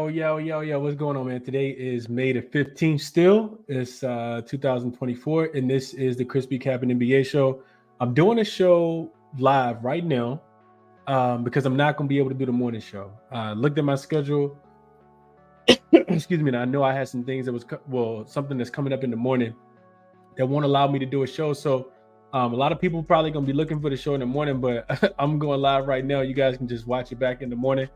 Yo. What's going on, man? Today is May the 15th still. It's 2024, and this is the ChrisBeCappinn NBA Show. I'm doing a show live right now because I'm not going to be able to do the morning show. Looked at my schedule. Excuse me. And I know I had some things something that's coming up in the morning that won't allow me to do a show. So a lot of people probably going to be looking for the show in the morning, but I'm going live right now. You guys can just watch it back in the morning.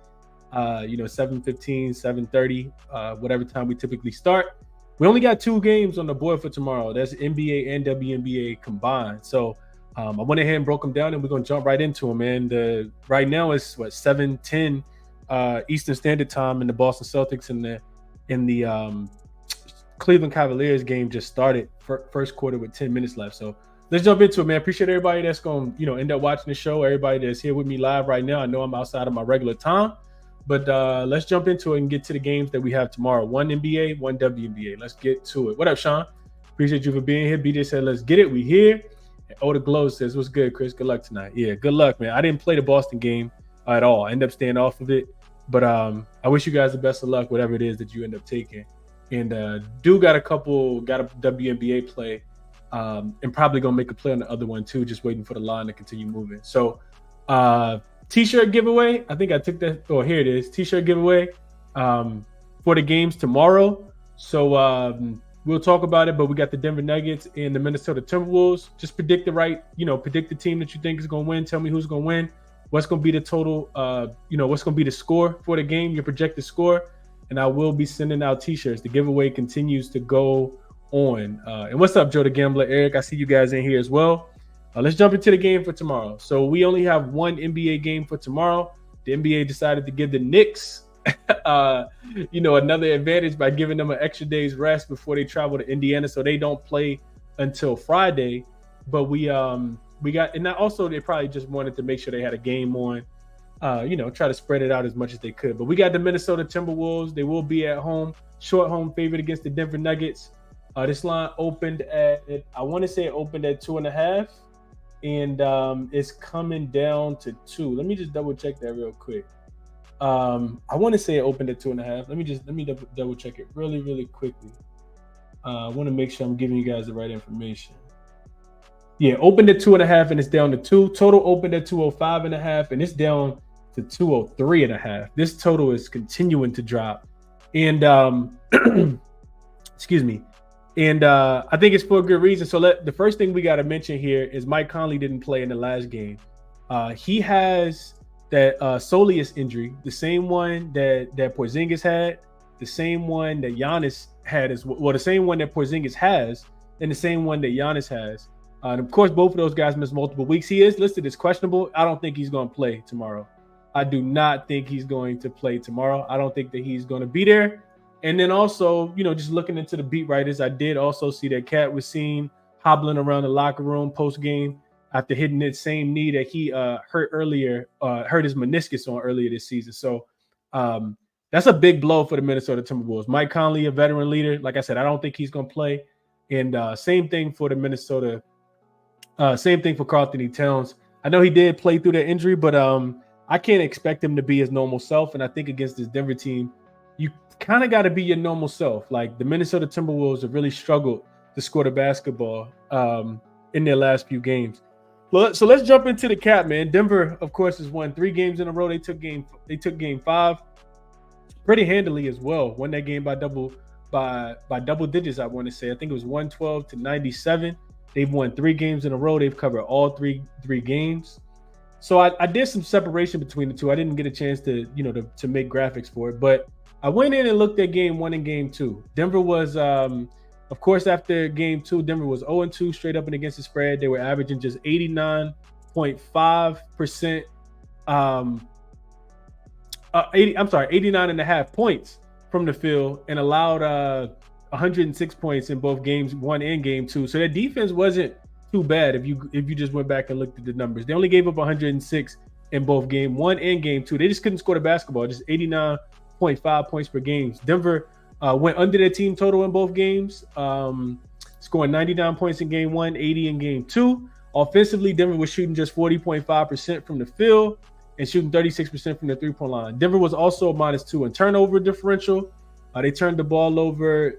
7:15, 7:30, whatever time we typically start. We only got 2 games on the board for tomorrow. That's NBA and WNBA combined. So I went ahead and broke them down, and we're going to jump right into them, man. Right now it's 7:10 Eastern Standard Time, and the Boston Celtics and the Cleveland Cavaliers game just started first quarter with 10 minutes left. So let's jump into it, man. Appreciate everybody that's going to end up watching the show, everybody that's here with me live right now. I know I'm outside of my regular time. But let's jump into it and get to the games that we have tomorrow. 1 NBA, 1 WNBA. Let's get to it. What up, Sean? Appreciate you for being here. BJ said, let's get it. We here. And Oda Glow says, what's good, Chris? Good luck tonight. Yeah, good luck, man. I didn't play the Boston game at all. I ended up staying off of it. But I wish you guys the best of luck, whatever it is that you end up taking. And got a WNBA play and probably going to make a play on the other one, too, just waiting for the line to continue moving. So, T-shirt giveaway. I think I took that. Oh, here it is. T-shirt giveaway for the games tomorrow. So we'll talk about it. But we got the Denver Nuggets and the Minnesota Timberwolves. Just predict predict the team that you think is going to win. Tell me who's going to win. What's going to be the total? What's going to be the score for the game? Your projected score. And I will be sending out T-shirts. The giveaway continues to go on. And what's up, Joe the Gambler, Eric? I see you guys in here as well. Let's jump into the game for tomorrow. So we only have 1 NBA game for tomorrow. The NBA decided to give the Knicks, another advantage by giving them an extra day's rest before they travel to Indiana, so they don't play until Friday. But we got, and also they probably just wanted to make sure they had a game on, try to spread it out as much as they could. But we got the Minnesota Timberwolves. They will be at home, short home favorite against the Denver Nuggets. This line opened at, I want to say it opened at 2.5. And it's coming down to 2. Let me just double check that real quick. I want to say it opened at 2.5. Let me double check it really, really quickly. I want to make sure I'm giving you guys the right information. Yeah, opened at 2.5 and it's down to 2. Total opened at 205.5 and it's down to 203.5. This total is continuing to drop. And excuse me. And I think it's for a good reason. So the first thing we got to mention here is Mike Conley didn't play in the last game. He has that soleus injury, the same one that Porzingis had, the same one that Giannis had the same one that Porzingis has, and the same one that Giannis has. And of course, both of those guys missed multiple weeks. He is listed as questionable. I don't think he's going to play tomorrow. I do not think he's going to play tomorrow. I don't think that he's going to be there. And then also, just looking into the beat writers, I did also see that Cat was seen hobbling around the locker room post-game after hitting that same knee that he hurt his meniscus on earlier this season. So that's a big blow for the Minnesota Timberwolves. Mike Conley, a veteran leader. Like I said, I don't think he's going to play. And same thing for the Minnesota. Same thing for Karl-Anthony Towns. I know he did play through that injury, but I can't expect him to be his normal self. And I think against this Denver team, you kind of got to be your normal self. Like the Minnesota Timberwolves have really struggled to score the basketball in their last few games. So let's jump into the cap, man. Denver, of course, has won 3 games in a row. They took game 5 pretty handily as well. Won that game by double digits, I want to say. I think it was 112-97. They've won 3 games in a row. They've covered all three games. So I did some separation between the two. I didn't get a chance to make graphics for it, but I went in and looked at game 1 and game 2. Denver was, of course, after game 2, Denver was 0-2 straight up and against the spread. They were averaging just 89.5%. 89.5 points from the field and allowed 106 points in both games 1 and game 2. So their defense wasn't too bad if you just went back and looked at the numbers. They only gave up 106 in both game 1 and game 2. They just couldn't score the basketball. Just 89.5 points per game. Denver went under their team total in both games, scoring 99 points in game 1, 80 in game 2. Offensively, Denver was shooting just 40.5% from the field and shooting 36% from the three-point line. Denver was also -2 in turnover differential. They turned the ball over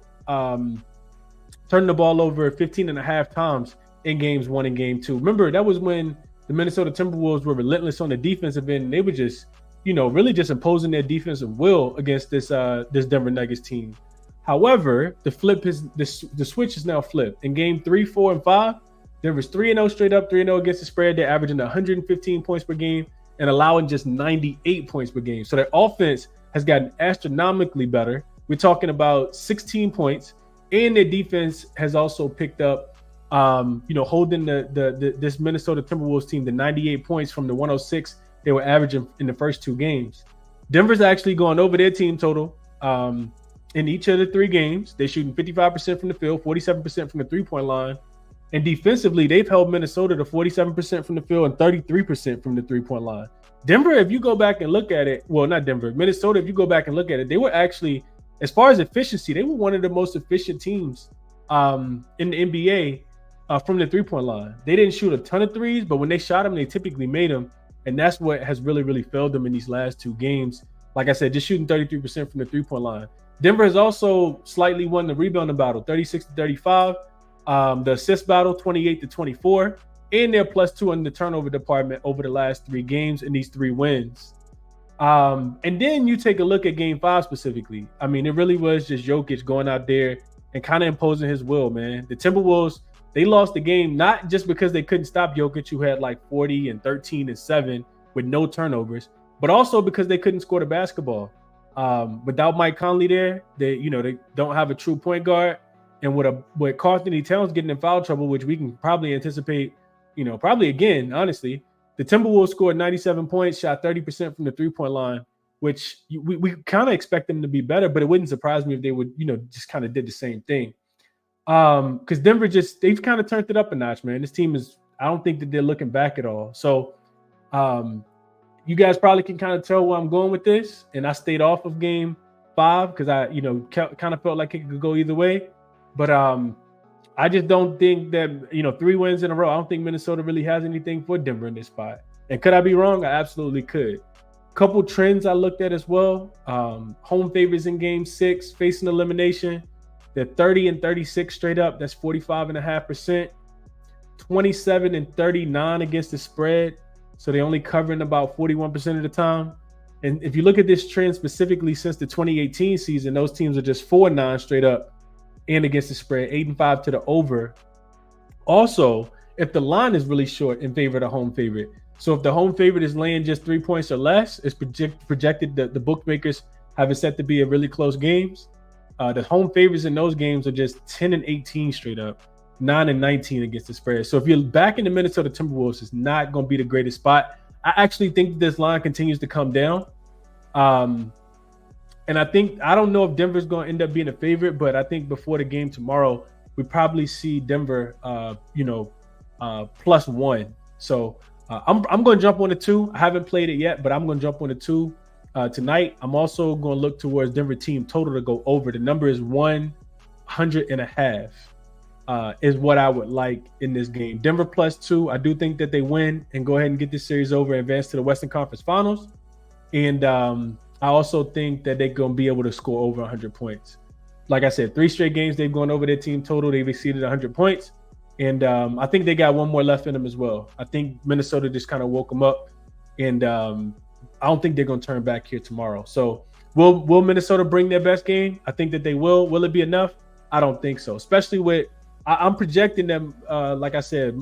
15 and a half times in games 1 and game 2. Remember, that was when the Minnesota Timberwolves were relentless on the defensive end. And they were just, really just imposing their defensive will against this Denver Nuggets team. However, the switch is now flipped. In game 3, 4, and 5, Denver's 3-0 straight up, 3-0 against the spread. They're averaging 115 points per game and allowing just 98 points per game. So their offense has gotten astronomically better. We're talking about 16 points, and their defense has also picked up, holding this Minnesota Timberwolves team to 98 points from the 106 they were averaging in the first 2 games. Denver's actually going over their team total in each of the 3 games. They're shooting 55% from the field, 47% from the three-point line. And defensively, they've held Minnesota to 47% from the field and 33% from the three-point line. Denver, if you go back and look at it, well, not Denver, Minnesota, if you go back and look at it, they were actually, as far as efficiency, they were one of the most efficient teams in the NBA from the three-point line. They didn't shoot a ton of threes, but when they shot them, they typically made them. And that's what has really, really failed them in these last 2 games. Like I said, just shooting 33% from the three-point line. Denver has also slightly won the rebounding battle, 36-35. The assist battle, 28-24. And they're +2 in the turnover department over the last 3 games in these 3 wins. And then you take a look at game 5 specifically. I mean, it really was just Jokic going out there and kind of imposing his will, man. The Timberwolves, they lost the game not just because they couldn't stop Jokic, who had like 40 and 13 and 7 with no turnovers, but also because they couldn't score the basketball. Without Mike Conley there, they don't have a true point guard. And with Karl-Anthony Towns getting in foul trouble, which we can probably anticipate, probably again, honestly, the Timberwolves scored 97 points, shot 30% from the three-point line, which we kind of expect them to be better, but it wouldn't surprise me if they would, just kind of did the same thing. Because Denver they've kind of turned it up a notch, man. This team I don't think that they're looking back at all. So you guys probably can kind of tell where I'm going with this. And I stayed off of game 5 because I, kind of felt like it could go either way. But I just don't think that, 3 wins in a row, I don't think Minnesota really has anything for Denver in this spot. And could I be wrong? I absolutely could. Couple trends I looked at as well. Home favorites in game 6, facing elimination. They're 30-36 straight up. That's 45.5%. 27-39 against the spread. So they're only covering about 41% of the time. And if you look at this trend specifically since the 2018 season, those teams are just 4-9 straight up and against the spread, 8-5 to the over. Also, if the line is really short in favor of the home favorite. So if the home favorite is laying just 3 points or less, it's projected that the bookmakers have it set to be a really close games. The home favorites in those games are just 10-18 straight up, 9-19 against the spread. So if you're back in the Minnesota Timberwolves, it's not going to be the greatest spot. I actually think this line continues to come down. And I don't know if Denver's going to end up being a favorite, but I think before the game tomorrow, we probably see Denver, +1. So I'm going to jump on the 2. I haven't played it yet, but I'm going to jump on the 2 tonight. I'm also going to look towards Denver team total to go over. The number is 100.5 is what I would like in this game. Denver +2. I do think that they win and go ahead and get this series over and advance to the Western Conference Finals. And I also think that they're going to be able to score over 100 points. Like I said, 3 straight games they've gone over their team total. They've exceeded 100 points. And I think they got one more left in them as well. I think Minnesota just kind of woke them up. And I don't think they're going to turn back here tomorrow. So will Minnesota bring their best game? I think that they will. Will it be enough? I don't think so. Especially with I'm projecting them, like I said,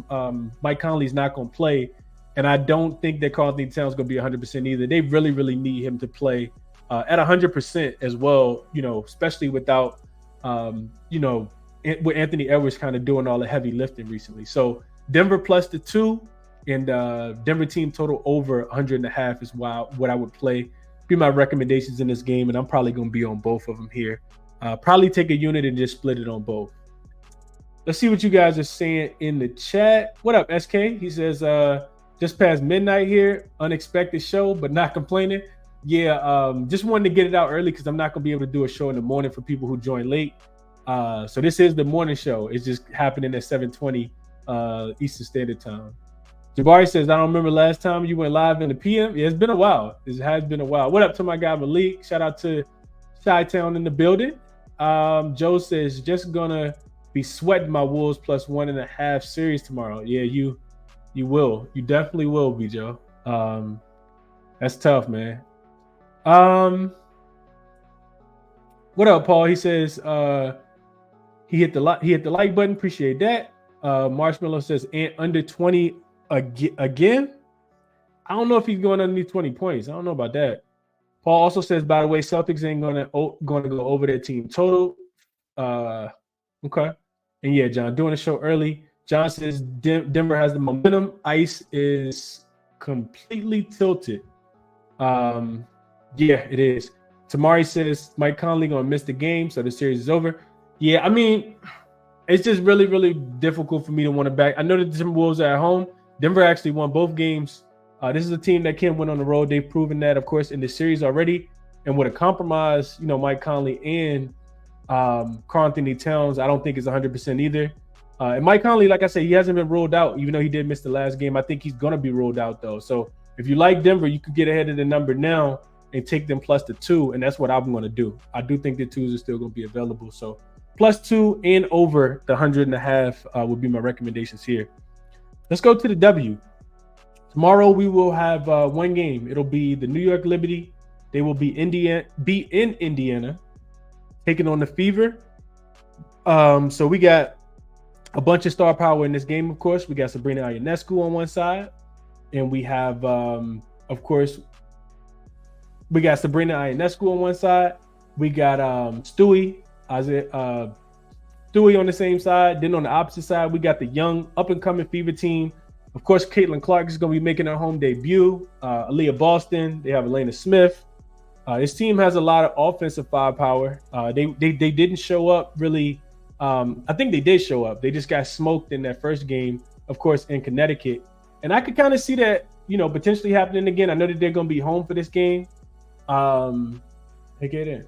Mike Conley's not going to play. And I don't think that Karl-Anthony Towns is going to be 100% either. They really, really need him to play at 100% as well, especially without, with Anthony Edwards kind of doing all the heavy lifting recently. So Denver +2 and Denver team total over 100.5 is what I would play. Be my recommendations in this game, and I'm probably going to be on both of them here. Probably take a unit and just split it on both. Let's see what you guys are saying in the chat. What up, SK? He says, just past midnight here, unexpected show, but not complaining. Yeah, just wanted to get it out early because I'm not going to be able to do a show in the morning for people who join late. So this is the morning show. It's just happening at 7:20 Eastern Standard Time. Jabari says, I don't remember last time you went live in the PM. Yeah, it's been a while. It has been a while. What up to my guy Malik? Shout out to Chi-Town in the building. Joe says, just gonna be sweating my Wolves plus 1.5 series tomorrow. Yeah, you will. You definitely will be, Joe. That's tough, man. What up, Paul? He says he hit the like button. Appreciate that. Marshmallow says under 20 again. I don't know if he's going underneath 20 points. I don't know about that. Paul also says, by the way, Celtics ain't gonna go over their team total. Okay. And yeah, John, doing the show early. John says Denver has the momentum. Ice is completely tilted. Yeah, it is. Tamari says Mike Conley gonna miss the game, so the series is over. Yeah, I mean, it's just really, really difficult for me to want to back. I know that the Timberwolves are at home. Denver actually won both games. This is a team that can win on the road. They've proven that, of course, in the series already. And with a compromise, Mike Conley and Karl-Anthony Towns, I don't think is 100% either. And Mike Conley, like I said, he hasn't been ruled out, even though he did miss the last game. I think he's going to be ruled out, though. So if you like Denver, you could get ahead of the number now and take them plus the 2, and that's what I'm going to do. I do think the 2s are still going to be available. So plus 2 and over the 100.5 would be my recommendations here. Let's go to the W. Tomorrow we will have one game. It'll be the New York Liberty. They will be in Indiana, taking on the Fever. So we got a bunch of star power in this game, of course. We got Sabrina Ionescu on one side, and we have, of course, we got Sabrina Ionescu on one side. We got Stewie on the same side. Then on the opposite side, we got the young up-and-coming Fever team. Of course, Caitlin Clark is going to be making her home debut. Aaliyah Boston. They have Elena Smith. This team has a lot of offensive firepower. They didn't show up really. I think they did show up. They just got smoked in that first game, of course, in Connecticut. And I could kind of see that, potentially happening again. I know that they're going to be home for this game. They get in.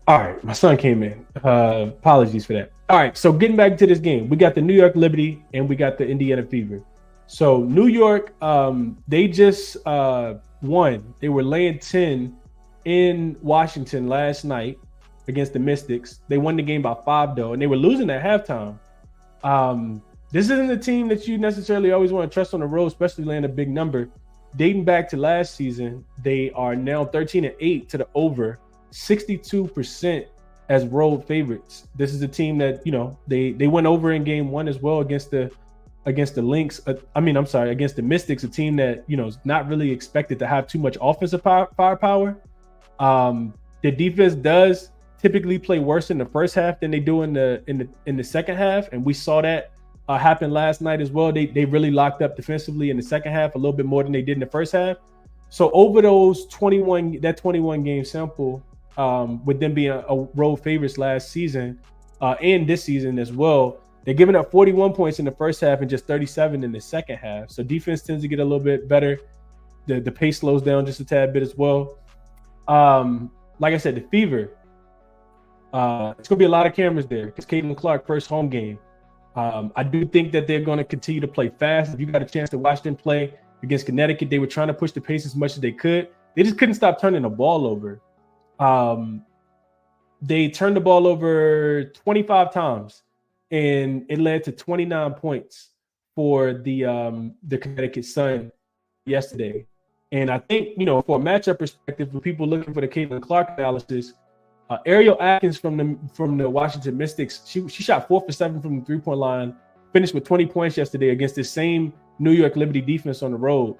All right, my son came in. Apologies for that. All right, so getting back to this game, we got the New York Liberty and we got the Indiana Fever. So New York, they just won. They were laying 10 in Washington last night against the Mystics. They won the game by 5, though, and they were losing at halftime. This isn't a team that you necessarily always want to trust on the road, especially laying a big number. Dating back to last season, they are now 13-8 to the over. 62% as road favorites. This is a team that they went over in game 1 as well against the Lynx. Against the Mystics, a team that is not really expected to have too much offensive firepower. The defense does typically play worse in the first half than they do in the second half, and we saw that happen last night as well. They really locked up defensively in the second half a little bit more than they did in the first half. So over those 21 game sample, with them being a road favorites last season and this season as well, they're giving up 41 points in the first half and just 37 in the second half. So defense tends to get a little bit better. The pace slows down just a tad bit as well. Like I said, the Fever, it's going to be a lot of cameras there because Caitlin Clark, first home game. I do think that they're going to continue to play fast. If you got a chance to watch them play against Connecticut, they were trying to push the pace as much as they could. They just couldn't stop turning the ball over. They turned the ball over 25 times, and it led to 29 points for the Connecticut Sun yesterday. And I think, for a matchup perspective, for people looking for the Caitlin Clark analysis, Ariel Atkins from the Washington Mystics, she shot 4 for 7 from the 3-point line, finished with 20 points yesterday against the same New York Liberty defense on the road.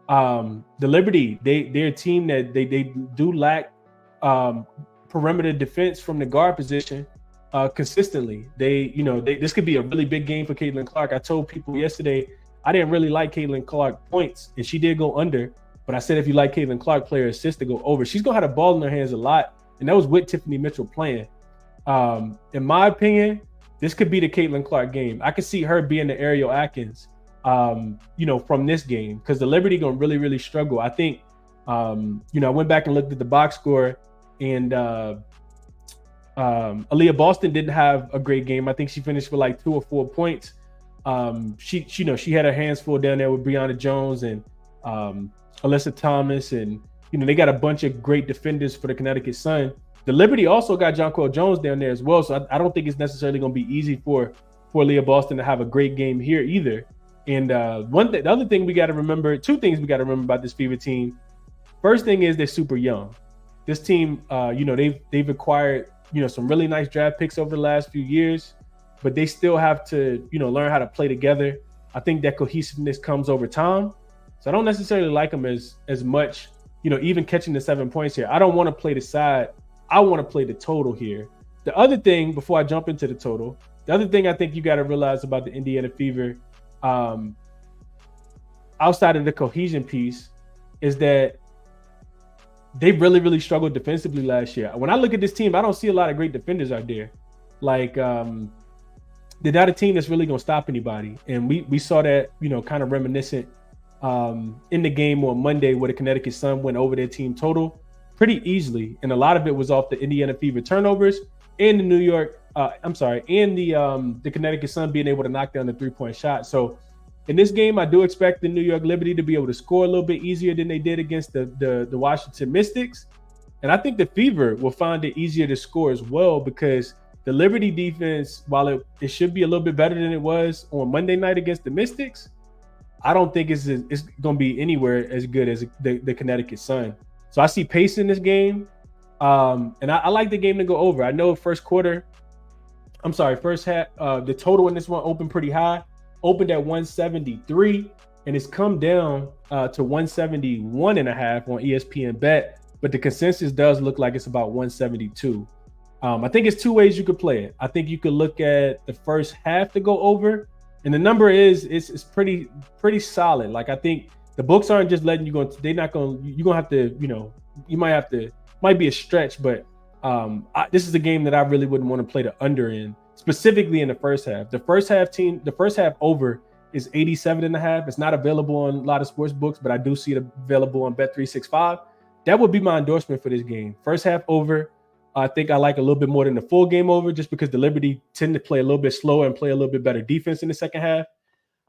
The Liberty, they're a team that they do lack perimeter defense from the guard position consistently. This could be a really big game for Caitlin Clark. I told people yesterday I didn't really like Caitlin Clark points, and she did go under. But I said if you like Caitlin Clark, play her assist to go over. She's gonna have the ball in her hands a lot, and that was with Tiffany Mitchell playing. In my opinion, this could be the Caitlin Clark game. I could see her being the Ariel Atkins, from this game, because the Liberty gonna really, really struggle. I think I went back and looked at the box score, and Aaliyah Boston didn't have a great game. I think she finished with like 2 or 4 points. She had her hands full down there with Breonna Jones and Alyssa Thomas, and they got a bunch of great defenders for the Connecticut Sun. The Liberty also got Jonquel Jones down there as well, so I don't think it's necessarily going to be easy for Aaliyah Boston to have a great game here either. And the other thing we got to remember, 2 things we got to remember about this Fever team. First thing is they're super young. This team, they've acquired some really nice draft picks over the last few years, but they still have to learn how to play together. I think that cohesiveness comes over time. So I don't necessarily like them as much, even catching the 7 points here. I don't want to play the side. I want to play the total here. The other thing, before I jump into the total, the other thing I think you got to realize about the Indiana Fever, outside of the cohesion piece, is that they really, really struggled defensively last year. When I look at this team, I don't see a lot of great defenders out there. Like, they're not a team that's really going to stop anybody. And we saw that, kind of reminiscent in the game on Monday where the Connecticut Sun went over their team total pretty easily. And a lot of it was off the Indiana Fever turnovers and the Connecticut Sun being able to knock down the 3-point shot. So in this game, I do expect the New York Liberty to be able to score a little bit easier than they did against the Washington Mystics. And I think the Fever will find it easier to score as well, because the Liberty defense, while it should be a little bit better than it was on Monday night against the Mystics, I don't think it's going to be anywhere as good as the Connecticut Sun. So I see pace in this game, and I like the game to go over. I know first half, the total in this one opened pretty high, opened at 173, and it's come down to 171.5 on ESPN Bet, but the consensus does look like it's about 172. I think it's 2 ways you could play it. I think you could look at the first half to go over, and the number it's pretty solid. Like, I think the books aren't just letting you go. They're not going. You're gonna have to. Might be a stretch, but this is a game that I really wouldn't want to play the under in, specifically in the first half. The first half over is 87.5. It's not available on a lot of sports books, but I do see it available on Bet365. That would be my endorsement for this game. First half over. I think I like a little bit more than the full game over, just because the Liberty tend to play a little bit slower and play a little bit better defense in the second half.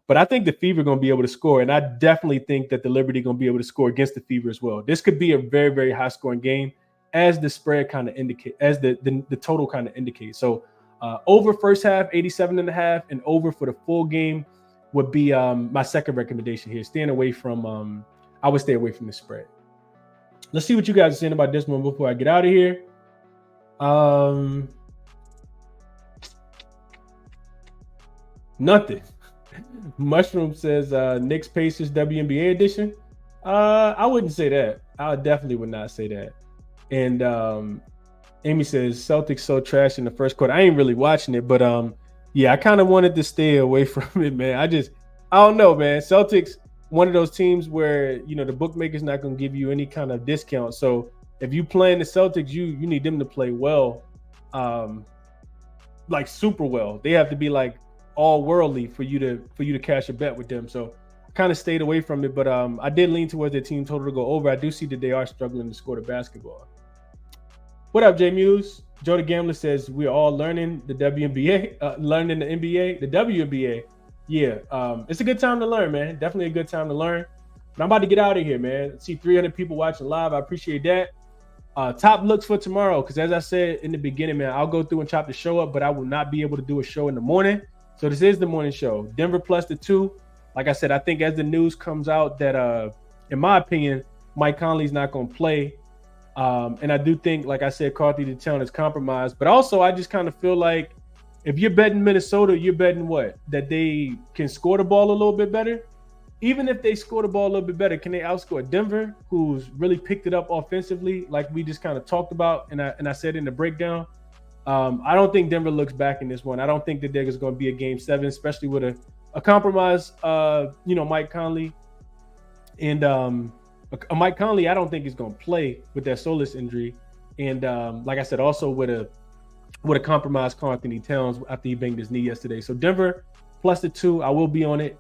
But I think the Fever are going to be able to score, and I definitely think that the Liberty are going to be able to score against the Fever as well. This could be a very, very high-scoring game, as the spread kind of indicate, as the total kind of indicates. So over first half, 87.5, and over for the full game would be my second recommendation here. I would stay away from the spread. Let's see what you guys are saying about this one before I get out of here. Nothing. Mushroom says Knicks Pacers WNBA edition. I wouldn't say that. I definitely would not say that. And Amy says Celtics so trash in the first quarter. I ain't really watching it, but I kind of wanted to stay away from it, man. I don't know, man. Celtics, one of those teams where the bookmaker's not going to give you any kind of discount. So if you playing the Celtics, you need them to play well, like super well. They have to be like all worldly for you to cash a bet with them. So I kind of stayed away from it, but I did lean towards their team total to go over. I do see that they are struggling to score the basketball. What up, Jay Muse? Joe the Gambler says we're all learning the WNBA, learning the NBA, the WNBA. Yeah, it's a good time to learn, man. Definitely a good time to learn. But I'm about to get out of here, man. I see 300 people watching live. I appreciate that. Top looks for tomorrow, because as I said in the beginning, man, I'll go through and chop the show up, but I will not be able to do a show in the morning. So this is the morning show. Denver plus the 2. Like I said, I think as the news comes out that, in my opinion, Mike Conley's not going to play. And I do think, like I said, Carthy the Town is compromised. But also, I just kind of feel like if you're betting Minnesota, you're betting what? That they can score the ball a little bit better? Even if they score the ball a little bit better, can they outscore Denver, who's really picked it up offensively, like we just kind of talked about and I said in the breakdown? I don't think Denver looks back in this one. I don't think that there's going to be a game 7, especially with a compromised, Mike Conley. And Mike Conley, I don't think is going to play with that soleus injury. And like I said, also with a compromised Karl Anthony Towns after he banged his knee yesterday. So Denver plus the 2, I will be on it.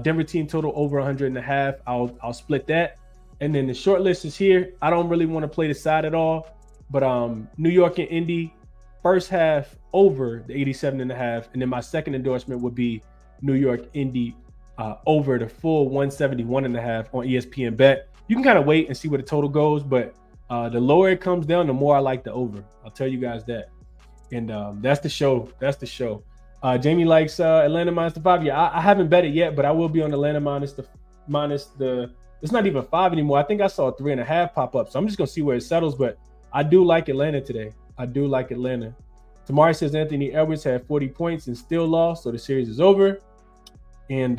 Denver team total over 100.5. I'll split that. And then the short list is here. I don't really want to play the side at all, but New York and Indy, first half over the 87.5. And then my second endorsement would be New York Indy over the full 171.5 on ESPN Bet. You can kind of wait and see where the total goes, but the lower it comes down, the more I like the over. I'll tell you guys that. And that's the show. That's the show. Jamie likes Atlanta -5. Yeah, I haven't bet it yet, but I will be on Atlanta minus the. It's not even 5 anymore. I think I saw a 3.5 pop up. So I'm just gonna see where it settles. But I do like Atlanta today. I do like Atlanta. Tamari says Anthony Edwards had 40 points and still lost, so the series is over. And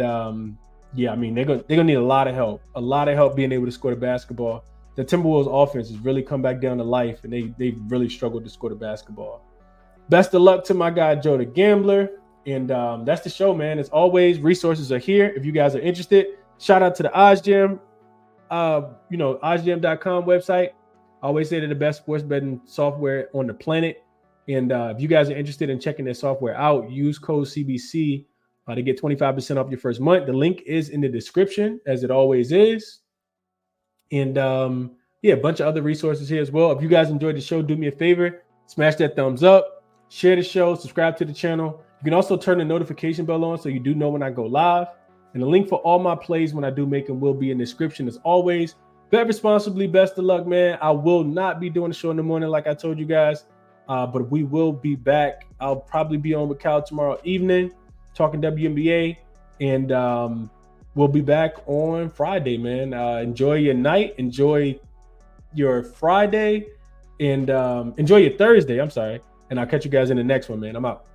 yeah, I mean they're gonna need a lot of help being able to score the basketball. The Timberwolves offense has really come back down to life, and they've really struggled to score the basketball. Best of luck to my guy Joe the Gambler, and that's the show, man. As always, resources are here if you guys are interested. Shout out to the Odds Gym. oddsgym.com website. I always say they're the best sports betting software on the planet. And if you guys are interested in checking their software out, use code CBC to get 25% off your first month. The link is in the description, as it always is. And yeah, a bunch of other resources here as well. If you guys enjoyed the show, do me a favor, smash that thumbs up, share the show, subscribe to the channel. You can also turn the notification bell on so you do know when I go live. And the link for all my plays when I do make them will be in the description as always. Bet responsibly. Best of luck, man. I will not be doing the show in the morning like I told you guys, but we will be back. I'll probably be on with Cal tomorrow evening talking WNBA, and we'll be back on Friday, man. Enjoy your night. Enjoy your Friday, and enjoy your Thursday. I'm sorry. And I'll catch you guys in the next one, man. I'm out.